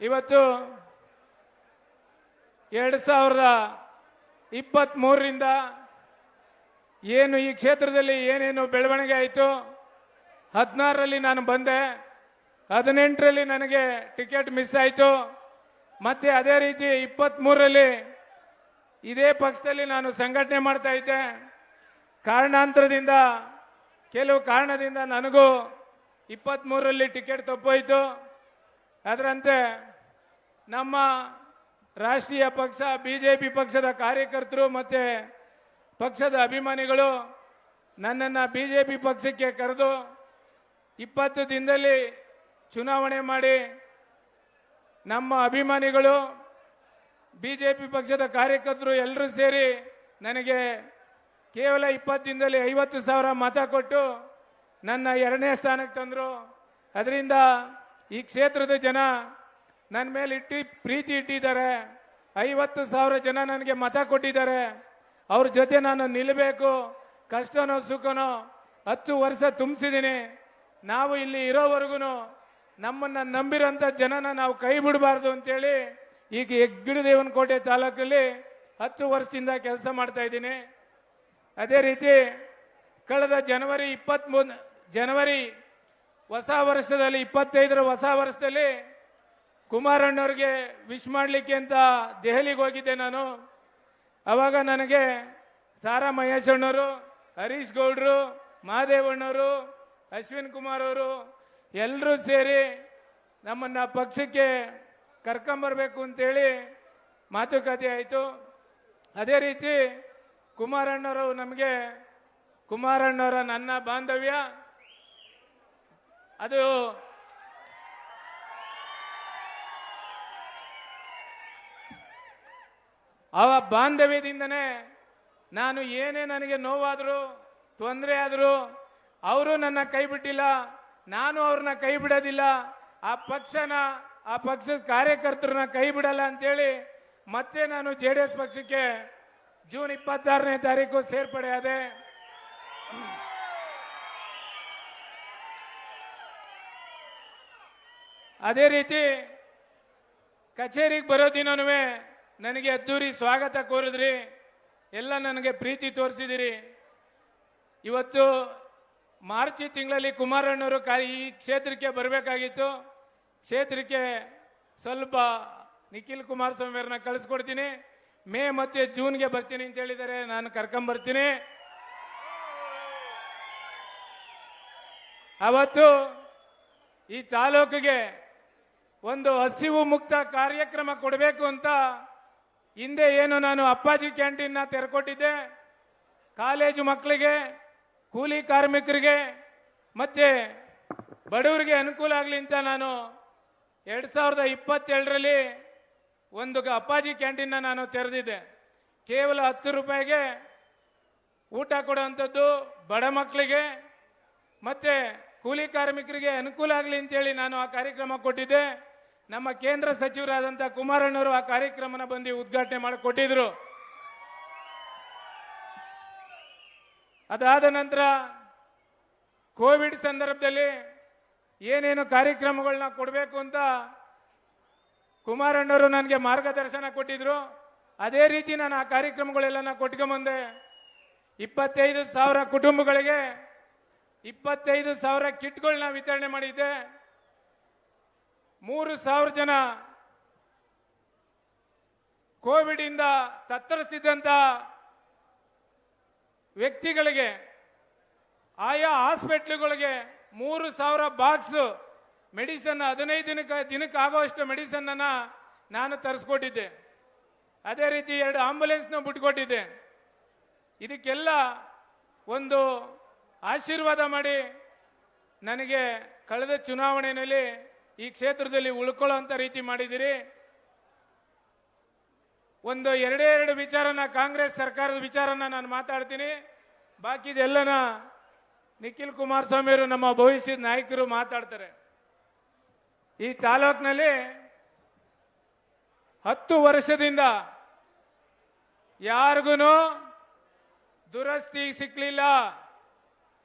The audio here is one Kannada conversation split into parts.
ಇವತ್ತು 2023ರಿಂದ ಏನು ಈ ಕ್ಷೇತ್ರದಲ್ಲಿ ಏನೇನು ಬೆಳವಣಿಗೆ ಆಯಿತು. 16ರಲ್ಲಿ ನಾನು ಬಂದೆ, 18ರಲ್ಲಿ ನನಗೆ ಟಿಕೆಟ್ ಮಿಸ್ ಆಯಿತು. ಮತ್ತೆ ಅದೇ ರೀತಿ 23ರಲ್ಲಿ ಇದೇ ಪಕ್ಷದಲ್ಲಿ ನಾನು ಸಂಘಟನೆ ಮಾಡ್ತಾ ಇದ್ದೆ. ಕಾರಣಾಂತರದಿಂದ ಕೆಲವು ಕಾರಣದಿಂದ ನನಗೂ 23ರಲ್ಲಿ ಟಿಕೆಟ್ ತಪ್ಪೋಯ್ತು. ಅದರಂತೆ ನಮ್ಮ ರಾಷ್ಟ್ರೀಯ ಪಕ್ಷ ಬಿಜೆಪಿ ಪಕ್ಷದ ಕಾರ್ಯಕರ್ತರು ಮತ್ತು ಪಕ್ಷದ ಅಭಿಮಾನಿಗಳು ನನ್ನನ್ನು ಬಿಜೆಪಿ ಪಕ್ಷಕ್ಕೆ ಕರೆದು 20 ದಿನದಲ್ಲಿ ಚುನಾವಣೆ ಮಾಡಿ ನಮ್ಮ ಅಭಿಮಾನಿಗಳು ಬಿಜೆಪಿ ಪಕ್ಷದ ಕಾರ್ಯಕರ್ತರು ಎಲ್ಲರೂ ಸೇರಿ ನನಗೆ ಕೇವಲ 20 ದಿನದಲ್ಲಿ 50,000 ಮತ ಕೊಟ್ಟು ನನ್ನ 2ನೇ ಸ್ಥಾನಕ್ಕೆ ತಂದರು. ಅದರಿಂದ ಈ ಕ್ಷೇತ್ರದ ಜನ ನನ್ನ ಮೇಲೆ ಪ್ರೀತಿ ಇಟ್ಟಿದ್ದಾರೆ. 50,000 ಜನ ನನಗೆ ಮತ ಕೊಟ್ಟಿದ್ದಾರೆ. ಅವ್ರ ಜೊತೆ ನಾನು ನಿಲ್ಲಬೇಕು. ಕಷ್ಟನೋ ಸುಖನೋ 10 ವರ್ಷ ತುಂಬಿಸಿದ್ದೀನಿ. ನಾವು ಇಲ್ಲಿ ಇರೋವರೆಗೂ ನಮ್ಮನ್ನು ನಂಬಿರೋಂಥ ಜನನ ನಾವು ಕೈ ಬಿಡಬಾರ್ದು ಅಂತೇಳಿ ಈಗ ಹೆಗ್ಗಡದೇವನಕೋಟೆ ತಾಲೂಕಲ್ಲಿ 10 ವರ್ಷದಿಂದ ಕೆಲಸ ಮಾಡ್ತಾ ಇದ್ದೀನಿ. ಅದೇ ರೀತಿ ಕಳೆದ ಜನವರಿ ಹೊಸ ವರ್ಷದಲ್ಲಿ 25ರ ಹೊಸ ವರ್ಷದಲ್ಲಿ ಕುಮಾರಣ್ಣವ್ರಿಗೆ ವಿಶ್ ಮಾಡಲಿಕ್ಕೆ ಅಂತ ದೆಹಲಿಗೆ ಹೋಗಿದ್ದೆ ನಾನು. ಅವಾಗ ನನಗೆ ಸಾರಾ ಮಹೇಶ್ ಅಣ್ಣವರು, ಹರೀಶ್ ಗೌಡ್ರು, ಮಹಾದೇವಣ್ಣವರು, ಅಶ್ವಿನ್ ಕುಮಾರ್ ಅವರು ಎಲ್ಲರೂ ಸೇರಿ ನಮ್ಮನ್ನು ಪಕ್ಷಕ್ಕೆ ಕರ್ಕೊಂಬರ್ಬೇಕು ಅಂತೇಳಿ ಮಾತುಕತೆ ಆಯಿತು. ಅದೇ ರೀತಿ ಕುಮಾರಣ್ಣವರ ನನ್ನ ಬಾಂಧವ್ಯ ಅದು ಆ ಬಾಂಧವ್ಯದಿಂದನೇ ನಾನು ಏನೇ ನನಗೆ ನೋವಾದರೂ ತೊಂದರೆ ಆದರೂ ಅವರು ನನ್ನ ಕೈ ಬಿಟ್ಟಿಲ್ಲ, ನಾನು ಅವ್ರನ್ನ ಕೈ ಬಿಡೋದಿಲ್ಲ. ಆ ಪಕ್ಷದ ಕಾರ್ಯಕರ್ತರನ್ನ ಕೈ ಬಿಡಲ್ಲ ಅಂತೇಳಿ ಮತ್ತೆ ನಾನು JDS ಪಕ್ಷಕ್ಕೆ ಜೂನ್ 26ನೇ ತಾರೀಕು ಸೇರ್ಪಡೆ ಆದೆ. ಅದೇ ರೀತಿ ಕಚೇರಿಗೆ ಬರೋ ದಿನನೂ ನನಗೆ ಅದ್ದೂರಿ ಸ್ವಾಗತ ಕೋರಿದ್ರಿ, ಎಲ್ಲ ನನಗೆ ಪ್ರೀತಿ ತೋರಿಸಿದಿರಿ. ಇವತ್ತು ಮಾರ್ಚ್ ತಿಂಗಳಲ್ಲಿ ಕುಮಾರಣ್ಣವರು ಈ ಕ್ಷೇತ್ರಕ್ಕೆ ಬರಬೇಕಾಗಿತ್ತು. ಕ್ಷೇತ್ರಕ್ಕೆ ಸ್ವಲ್ಪ ನಿಖಿಲ್ ಕುಮಾರಸ್ವಾಮಿ ಅವ್ರನ್ನ ಕಳಿಸ್ಕೊಡ್ತೀನಿ, ಮೇ ಮತ್ತು ಜೂನ್ಗೆ ಬರ್ತೀನಿ ಅಂತ ಹೇಳಿದ್ದಾರೆ. ನಾನು ಕರ್ಕೊಂಬರ್ತೀನಿ. ಅವತ್ತು ಈ ತಾಲೂಕಿಗೆ ಒಂದು ಹಸಿವು ಮುಕ್ತ ಕಾರ್ಯಕ್ರಮ ಕೊಡಬೇಕು ಅಂತ ಹಿಂದೆ ಏನು ನಾನು ಅಪ್ಪಾಜಿ ಕ್ಯಾಂಟೀನ್ನ ತೆರೆಕೊಟ್ಟಿದ್ದೆ. ಕಾಲೇಜು ಮಕ್ಕಳಿಗೆ, ಕೂಲಿ ಕಾರ್ಮಿಕರಿಗೆ ಮತ್ತೆ ಬಡವರಿಗೆ ಅನುಕೂಲ ಆಗಲಿ ಅಂತ ನಾನು 2022ರಲ್ಲಿ ಒಂದು ಅಪ್ಪಾಜಿ ಕ್ಯಾಂಟೀನ್ನ ನಾನು ತೆರೆದಿದ್ದೆ. ಕೇವಲ 10 ರೂಪಾಯಿಗೆ ಊಟ ಕೊಡುವಂಥದ್ದು, ಬಡ ಮಕ್ಕಳಿಗೆ ಮತ್ತೆ ಕೂಲಿ ಕಾರ್ಮಿಕರಿಗೆ ಅನುಕೂಲ ಆಗಲಿ ಅಂತೇಳಿ ನಾನು ಆ ಕಾರ್ಯಕ್ರಮ ಕೊಟ್ಟಿದ್ದೆ. ನಮ್ಮ ಕೇಂದ್ರ ಸಚಿವರಾದಂಥ ಕುಮಾರಣ್ಣವರು ಆ ಕಾರ್ಯಕ್ರಮನ ಬಂದು ಉದ್ಘಾಟನೆ ಮಾಡಿಕೊಟ್ಟಿದ್ರು. ಅದಾದ ನಂತರ ಕೋವಿಡ್ ಸಂದರ್ಭದಲ್ಲಿ ಏನೇನು ಕಾರ್ಯಕ್ರಮಗಳನ್ನ ಕೊಡಬೇಕು ಅಂತ ಕುಮಾರಣ್ಣವರು ನನಗೆ ಮಾರ್ಗದರ್ಶನ ಕೊಟ್ಟಿದ್ರು. ಅದೇ ರೀತಿ ನಾನು ಆ ಕಾರ್ಯಕ್ರಮಗಳೆಲ್ಲ ಕೊಟ್ಕೊಂಬಂದೆ. 25,000 ಕುಟುಂಬಗಳಿಗೆ 25,000 ಕಿಟ್ಗಳನ್ನ ವಿತರಣೆ ಮಾಡಿದ್ದೆ. 3,000 ಜನ ಕೋವಿಡ್ ಇಂದ ತತ್ತರಿಸಿದಂತ ವ್ಯಕ್ತಿಗಳಿಗೆ ಆಯಾ ಹಾಸ್ಪಿಟ್ಲುಗಳಿಗೆ 3,000 ಬಾಕ್ಸ್ ಮೆಡಿಸನ್ 15 ದಿನಕ್ಕೆ ಆಗುವಷ್ಟು ಮೆಡಿಸನ್ ಅನ್ನ ನಾನು ತರಿಸ್ಕೊಟ್ಟಿದ್ದೆ. ಅದೇ ರೀತಿ 2 ಆಂಬುಲೆನ್ಸ್ನ ಬಿಟ್ಕೊಟ್ಟಿದ್ದೆ. ಇದಕ್ಕೆಲ್ಲ ಒಂದು ಆಶೀರ್ವಾದ ಮಾಡಿ ನನಗೆ ಕಳೆದ ಚುನಾವಣೆಯಲ್ಲಿ ಈ ಕ್ಷೇತ್ರದಲ್ಲಿ ಉಳ್ಕೊಳ್ಳೋಂಥ ರೀತಿ ಮಾಡಿದಿರಿ. ಒಂದು 2 ವಿಚಾರನ, ಕಾಂಗ್ರೆಸ್ ಸರ್ಕಾರದ ವಿಚಾರನ ನಾನು ಮಾತಾಡ್ತೀನಿ. ಬಾಕಿದೆಲ್ಲನ ನಿಖಿಲ್ ಕುಮಾರಸ್ವಾಮಿ ಅವರು, ನಮ್ಮ ಭವಿಷ್ಯದ ನಾಯಕರು ಮಾತಾಡ್ತಾರೆ. ಈ ತಾಲೂಕಿನಲ್ಲಿ 10 ವರ್ಷದಿಂದ ಯಾರಿಗೂ ದುರಸ್ತಿ ಸಿಗ್ಲಿಲ್ಲ,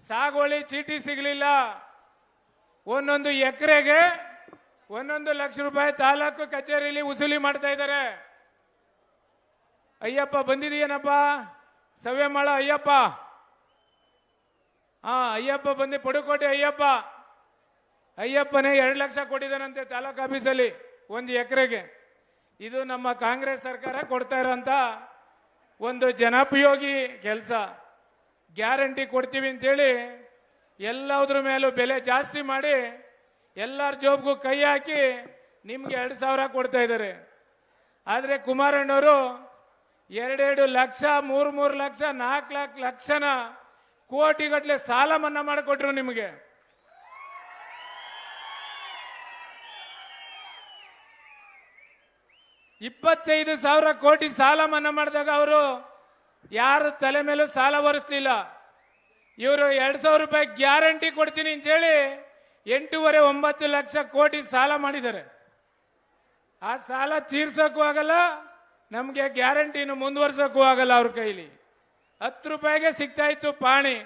ಸಾಗುವಳಿ ಚೀಟಿ ಸಿಗಲಿಲ್ಲ. ಒಂದೊಂದು ಎಕರೆಗೆ 1,00,000 ರೂಪಾಯಿ ತಾಲೂಕು ಕಚೇರಿಯಲ್ಲಿ ವಸೂಲಿ ಮಾಡ್ತಾ ಇದ್ದಾರೆ. ಅಯ್ಯಪ್ಪ ಬಂದಿದೆಯೇನಪ್ಪ? ಸವ್ಯ ಮಾಡ ಅಯ್ಯಪ್ಪ. ಅಯ್ಯಪ್ಪ ಬಂದು ಪಡುಕೋಟೆ ಅಯ್ಯಪ್ಪ. ಅಯ್ಯಪ್ಪನೇ 2 ಲಕ್ಷ ಕೊಟ್ಟಿದ್ದಾನಂತೆ ತಾಲೂಕು ಆಫೀಸಲ್ಲಿ 1 ಎಕರೆಗೆ. ಇದು ನಮ್ಮ ಕಾಂಗ್ರೆಸ್ ಸರ್ಕಾರ ಕೊಡ್ತಾ ಇರೋಂಥ ಒಂದು ಜನೋಪಯೋಗಿ ಕೆಲಸ. ಗ್ಯಾರಂಟಿ ಕೊಡ್ತೀವಿ ಅಂತೇಳಿ ಎಲ್ಲದ್ರ ಮೇಲೂ ಬೆಲೆ ಜಾಸ್ತಿ ಮಾಡಿ ಎಲ್ಲರ ಜೋಬ್ಗೂ ಕೈ ಹಾಕಿ ನಿಮ್ಗೆ 2,000 ಕೊಡ್ತಾ ಇದ್ದಾರೆ. ಆದರೆ ಕುಮಾರಣ್ಣವರು 2 ಲಕ್ಷ 3 ಲಕ್ಷ 4 ಲಕ್ಷನ ಕೋಟಿಗಟ್ಟಲೆ ಸಾಲ ಮನ್ನಾ ಮಾಡಿಕೊಟ್ರು ನಿಮಗೆ. $25,000 ಕೋಟಿ ಸಾಲ ಮನ್ನಾ ಮಾಡಿದಾಗ ಅವರು ಯಾರ ತಲೆ ಮೇಲೂ ಸಾಲ ಹೊರಿಸ್ಲಿಲ್ಲ. ಇವರು 2,000 ರೂಪಾಯಿ ಗ್ಯಾರಂಟಿ ಕೊಡ್ತೀನಿ ಅಂತೇಳಿ 8.5-9 ಲಕ್ಷ ಕೋಟಿ ಸಾಲ ಮಾಡಿದ್ದಾರೆ. ಆ ಸಾಲ ತೀರ್ಸೋಕ್ಕೂ ಆಗಲ್ಲ, ನಮಗೆ ಗ್ಯಾರಂಟಿನ ಮುಂದುವರ್ಸೋಕ್ಕೂ ಆಗಲ್ಲ. ಅವ್ರ ಕೈಲಿ 10 ರೂಪಾಯಿಗೆ ಸಿಗ್ತಾ ಇತ್ತು ಪಾಣಿ,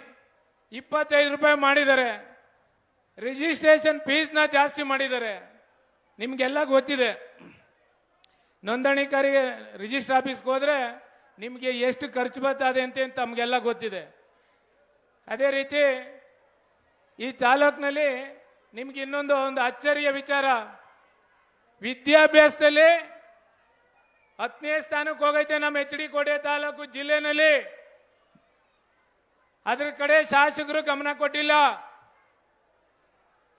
25 ರೂಪಾಯಿ ಮಾಡಿದ್ದಾರೆ. ರಿಜಿಸ್ಟ್ರೇಷನ್ ಫೀಸ್ನ ಜಾಸ್ತಿ ಮಾಡಿದ್ದಾರೆ. ನಿಮ್ಗೆಲ್ಲ ಗೊತ್ತಿದೆ. ನೋಂದಣಿಕಾರಿಗೆ ರಿಜಿಸ್ಟರ್ ಆಫೀಸ್ಗೆ ಹೋದ್ರೆ ನಿಮಗೆ ಎಷ್ಟು ಖರ್ಚು ಬರ್ತದೆ ಅಂತ ತಮಗೆಲ್ಲ ಗೊತ್ತಿದೆ. ಅದೇ ರೀತಿ ಈ ತಾಲೂಕಿನಲ್ಲಿ ನಿಮ್ಗೆ ಇನ್ನೊಂದು ಅಚ್ಚರಿಯ ವಿಚಾರ, ವಿದ್ಯಾಭ್ಯಾಸದಲ್ಲಿ 10ನೇ ಸ್ಥಾನಕ್ಕೆ ಹೋಗೈತೆ ನಮ್ಮ HD ಕೋಟೆ ತಾಲೂಕು ಜಿಲ್ಲೆನಲ್ಲಿ. ಅದ್ರ ಕಡೆ ಶಾಸಕರು ಗಮನ ಕೊಟ್ಟಿಲ್ಲ.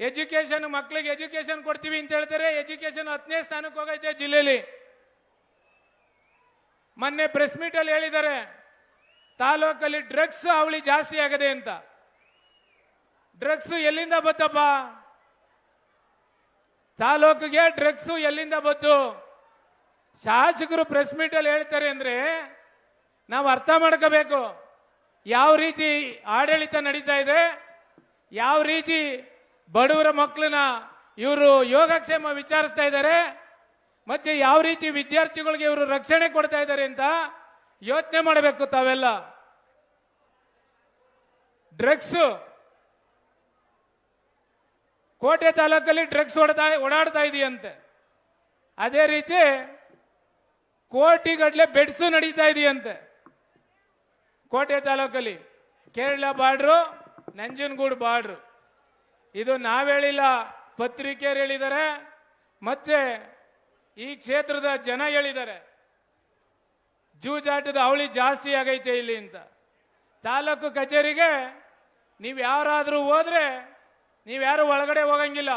ಎಜುಕೇಶನ್, ಮಕ್ಕಳಿಗೆ ಎಜುಕೇಶನ್ ಕೊಡ್ತೀವಿ ಅಂತ ಹೇಳ್ತಾರೆ. ಎಜುಕೇಶನ್ 10ನೇ ಸ್ಥಾನಕ್ಕೆ ಹೋಗೈತೆ ಜಿಲ್ಲೆಯಲ್ಲಿ. ಮೊನ್ನೆ ಪ್ರೆಸ್ ಮೀಟ್ ಅಲ್ಲಿ ಹೇಳಿದ್ದಾರೆ ತಾಲೂಕಲ್ಲಿ ಡ್ರಗ್ಸ್ ಅವಳಿ ಜಾಸ್ತಿ ಆಗದೆ ಅಂತ. ಡ್ರಗ್ಸ್ ಎಲ್ಲಿಂದ ಬತ್ತಪ್ಪ? ತಾಲೂಕಿಗೆ ಡ್ರಗ್ಸ್ ಎಲ್ಲಿಂದ ಬತ್ತು? ಶಾಸಕರು ಪ್ರೆಸ್ ಮೀಟ್ ಅಲ್ಲಿ ಹೇಳ್ತಾರೆ ಅಂದ್ರೆ ನಾವು ಅರ್ಥ ಮಾಡ್ಕೋಬೇಕು. ಯಾವ ರೀತಿ ಆಡಳಿತ ನಡೀತಾ ಇದೆ, ಯಾವ ರೀತಿ ಬಡವರ ಮಕ್ಕಳನ್ನ ಇವರು ಯೋಗಕ್ಷೇಮ ವಿಚಾರಿಸ್ತಾ ಇದ್ದಾರೆ, ಮತ್ತೆ ಯಾವ ರೀತಿ ವಿದ್ಯಾರ್ಥಿಗಳಿಗೆ ಇವರು ರಕ್ಷಣೆ ಕೊಡ್ತಾ ಇದ್ದಾರೆ ಅಂತ ಯೋಚನೆ ಮಾಡಬೇಕು ತಾವೆಲ್ಲ. ಡ್ರಗ್ಸ್ ಕೋಟೆ ತಾಲೂಕಲ್ಲಿ ಡ್ರಗ್ಸ್ ಓಡಾಡ್ತಾ ಇದೆಯಂತೆ. ಅದೇ ರೀತಿ ಕೋಟಿಗಟ್ಟಲೆ ಬೆಡ್ಸು ನಡೀತಾ ಇದೆಯಂತೆ ಕೋಟೆ ತಾಲೂಕಲ್ಲಿ. Kerala border, Nanjangud border. ಇದು ನಾವೇಳಿಲ್ಲ, ಪತ್ರಿಕೆಯರು ಹೇಳಿದ್ದಾರೆ, ಮತ್ತೆ ಈ ಕ್ಷೇತ್ರದ ಜನ ಹೇಳಿದ್ದಾರೆ. ಜೂಜಾಟದ ಅವಳಿ ಜಾಸ್ತಿ ಆಗೈತೆ ಇಲ್ಲಿ ಅಂತ. ತಾಲೂಕು ಕಚೇರಿಗೆ ನೀವು ಯಾರಾದರೂ ಹೋದ್ರೆ ನೀವ್ಯಾರು ಒಳಗಡೆ ಹೋಗಂಗಿಲ್ಲ.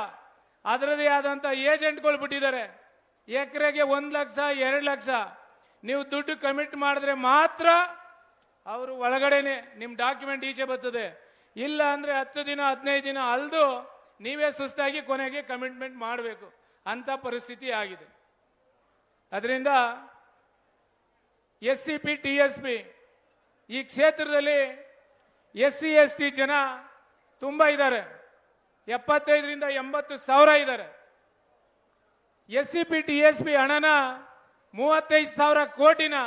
ಅದರದೇ ಆದಂಥ ಏಜೆಂಟ್ಗಳು ಬಿಟ್ಟಿದ್ದಾರೆ. ಎಕರೆಗೆ 1 ಲಕ್ಷ 2 ಲಕ್ಷ ನೀವು ದುಡ್ಡು ಕಮಿಟ್ ಮಾಡಿದ್ರೆ ಮಾತ್ರ ಅವರು ಒಳಗಡೆನೆ ನಿಮ್ಮ ಡಾಕ್ಯುಮೆಂಟ್ ಈಚೆ ಬರ್ತದೆ. ಇಲ್ಲ ಅಂದ್ರೆ 10 ದಿನ 15 ದಿನ ಅಲ್ದು ನೀವೇ ಸುಸ್ತಾಗಿ ಕೊನೆಗೆ ಕಮಿಟ್ಮೆಂಟ್ ಮಾಡಬೇಕು ಅಂತ ಪರಿಸ್ಥಿತಿ ಆಗಿದೆ. ಅದರಿಂದ SCP TSP ಈ ಕ್ಷೇತ್ರದಲ್ಲಿ SC ST ಜನ ತುಂಬಾ ಇದ್ದಾರೆ. 75ರಿಂದ 80 ಸಾವಿರ ಇದ್ದಾರೆ. SCP TSP ಹಣನ 35,000 ಕೋಟಿನ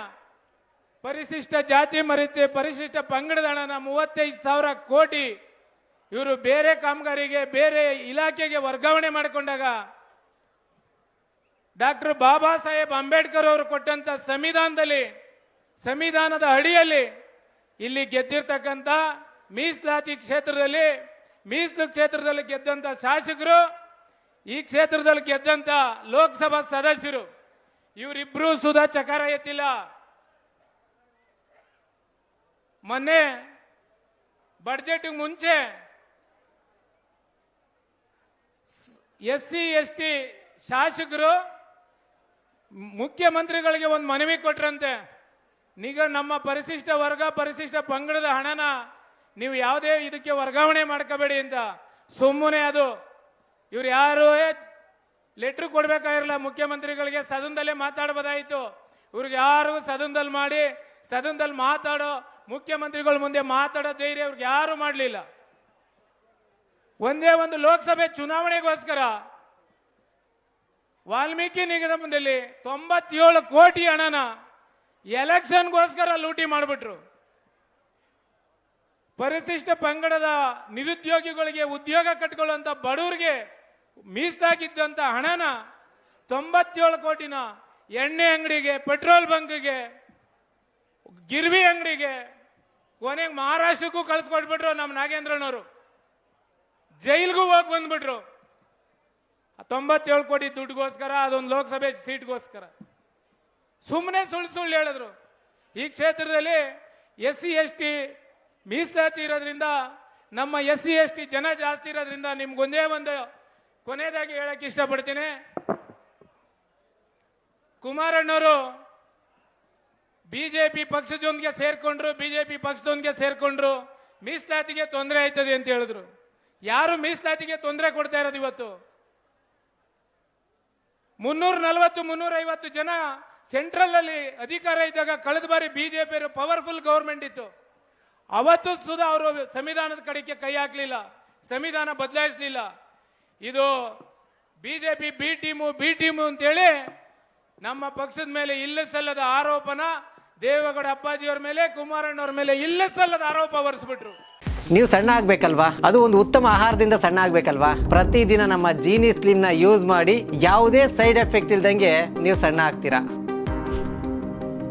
ಪರಿಶಿಷ್ಟ ಜಾತಿ ಮರಿತೆ ಪರಿಶಿಷ್ಟ ಪಂಗಡದ ಹಣನ 35,000 ಕೋಟಿ ಇವರು ಬೇರೆ ಕಾಮಗಾರಿಗೆ ಬೇರೆ ಇಲಾಖೆಗೆ ವರ್ಗಾವಣೆ ಮಾಡಿಕೊಂಡಾಗ ಡಾಕ್ಟರ್ ಬಾಬಾ ಸಾಹೇಬ್ ಅಂಬೇಡ್ಕರ್ ಅವರು ಕೊಟ್ಟಂತ ಸಂವಿಧಾನದ ಅಡಿಯಲ್ಲಿ ಇಲ್ಲಿ ಗೆದ್ದಿರ್ತಕ್ಕಂಥ ಮೀಸಲಾತಿ ಕ್ಷೇತ್ರದಲ್ಲಿ ಮೀಸಲು ಕ್ಷೇತ್ರದಲ್ಲಿ ಗೆದ್ದಂತ ಶಾಸಕರು, ಈ ಕ್ಷೇತ್ರದಲ್ಲಿ ಗೆದ್ದಂತ ಲೋಕಸಭಾ ಸದಸ್ಯರು ಇವರಿಬ್ರು ಸುಧಾ ಚಕಾರ ಎತ್ತಿಲ್ಲ. ಮೊನ್ನೆ ಬಡ್ಜೆಟ್ ಮುಂಚೆ SC ST ಶಾಸಕರು ಮುಖ್ಯಮಂತ್ರಿಗಳಿಗೆ ಒಂದು ಮನವಿ ಕೊಟ್ರಂತೆ, ಈಗ ನಮ್ಮ ಪರಿಶಿಷ್ಟ ವರ್ಗ ಪರಿಶಿಷ್ಟ ಪಂಗಡದ ಹಣನ ನೀವು ಯಾವುದೇ ಇದಕ್ಕೆ ವರ್ಗಾವಣೆ ಮಾಡ್ಕೋಬೇಡಿ ಅಂತ. ಸುಮ್ಮನೆ ಅದು ಇವ್ರು ಯಾರು ಲೆಟ್ರ್ ಕೊಡ್ಬೇಕಾಗಿರಲ್ಲ ಮುಖ್ಯಮಂತ್ರಿಗಳಿಗೆ, ಸದನದಲ್ಲೇ ಮಾತಾಡಬಹುದಾಯಿತು. ಇವ್ರಿಗೆ ಯಾರಿಗೂ ಸದನದಲ್ಲಿ ಮಾಡಿ ಸದನದಲ್ಲಿ ಮಾತಾಡೋ ಮುಖ್ಯಮಂತ್ರಿಗಳ ಮುಂದೆ ಮಾತಾಡೋ ಧೈರ್ಯ ಇವ್ರಿಗೆ ಯಾರು ಮಾಡಲಿಲ್ಲ. ಒಂದೇ ಒಂದು ಲೋಕಸಭೆ ಚುನಾವಣೆಗೋಸ್ಕರ ವಾಲ್ಮೀಕಿ ನಿಗಮದಲ್ಲಿ 97 ಕೋಟಿ ಹಣನ ಎಲೆಕ್ಷನ್ಗೋಸ್ಕರ ಲೂಟಿ ಮಾಡಿಬಿಟ್ರು. ಪರಿಶಿಷ್ಟ ಪಂಗಡದ ನಿರುದ್ಯೋಗಿಗಳಿಗೆ ಉದ್ಯೋಗ ಕಟ್ಕೊಳ್ಳುವಂತ ಬಡವರಿಗೆ ಮೀಸಲಾಗಿದ್ದಂಥ ಹಣನ 97 ಕೋಟಿನ ಎಣ್ಣೆ ಅಂಗಡಿಗೆ, ಪೆಟ್ರೋಲ್ ಬಂಕ್ಗೆ, ಗಿರ್ವಿ ಅಂಗಡಿಗೆ, ಕೊನೆಗೆ ಮಹಾರಾಷ್ಟ್ರಕ್ಕೂ ಕಳ್ಸಿಕೊಟ್ಬಿಟ್ರು. ನಮ್ಮ ನಾಗೇಂದ್ರನವರು ಜೈಲ್ಗೂ ಹೋಗಿ ಬಂದ್ಬಿಟ್ರು. 97 ಕೋಟಿ ದುಡ್ಡುಗೋಸ್ಕರ, ಅದೊಂದು ಲೋಕಸಭೆ ಸೀಟ್ಗೋಸ್ಕರ ಸುಮ್ಮನೆ ಸುಳ್ಳು ಹೇಳಿದ್ರು. ಈ ಕ್ಷೇತ್ರದಲ್ಲಿ SC/ST ಮೀಸಲಾತಿ ಇರೋದ್ರಿಂದ, ನಮ್ಮ SC/ST ಜನ ಜಾಸ್ತಿ ಇರೋದ್ರಿಂದ ನಿಮ್ಗೊಂದೇ ಒಂದು ಕೊನೆಯದಾಗಿ ಹೇಳಕ್ಕೆ ಇಷ್ಟಪಡ್ತೀನಿ. ಕುಮಾರಣ್ಣವರು ಬಿಜೆಪಿ ಪಕ್ಷದೊಂದಿಗೆ ಸೇರ್ಕೊಂಡ್ರು, ಮೀಸಲಾತಿಗೆ ತೊಂದರೆ ಆಯ್ತದೆ ಅಂತ ಹೇಳಿದ್ರು. ಯಾರು ಮೀಸಲಾತಿಗೆ ತೊಂದರೆ ಕೊಡ್ತಾ ಇರೋದು? ಇವತ್ತು 340-350 ಜನ ಸೆಂಟ್ರಲ್ ಅಲ್ಲಿ ಅಧಿಕಾರ ಇದ್ದಾಗ, ಕಳೆದ ಬಾರಿ ಬಿಜೆಪಿ ಪವರ್ಫುಲ್ ಗವರ್ಮೆಂಟ್ ಇತ್ತು, ಅವತ್ತು ಸುಧಾ ಅವರು ಸಂವಿಧಾನದ ಕಡೆಗೆ ಕೈ ಹಾಕ್ಲಿಲ್ಲ, ಸಂವಿಧಾನ ಬದಲಾಯಿಸಲಿಲ್ಲ. ಇದು ಬಿಜೆಪಿ ಬಿ ಟೀಮು ಅಂತೇಳಿ ನಮ್ಮ ಪಕ್ಷದ ಮೇಲೆ ಇಲ್ಲ ಸಲ್ಲದ ಆರೋಪನ ದೇವೇಗೌಡ ಅಪ್ಪಾಜಿಯವ್ರ ಮೇಲೆ, ಕುಮಾರಣ್ಣವ್ರ ಮೇಲೆ ಇಲ್ಲ ಸಲ್ಲದ ಆರೋಪ ಹೊರಿಸ್ಬಿಟ್ರು. ನೀವು ಸಣ್ಣ ಆಗ್ಬೇಕಲ್ವಾ? ಅದು ಒಂದು ಉತ್ತಮ ಆಹಾರದಿಂದ ಸಣ್ಣ ಆಗ್ಬೇಕಲ್ವಾ? ಪ್ರತಿದಿನ ನಮ್ಮ ಜೀನಿ ಸ್ಲಿಮ್ ನ ಯೂಸ್ ಮಾಡಿ ಯಾವುದೇ ಸೈಡ್ ಎಫೆಕ್ಟ್ ಇಲ್ದಂಗೆ ನೀವು ಸಣ್ಣ ಆಗ್ತೀರಾ.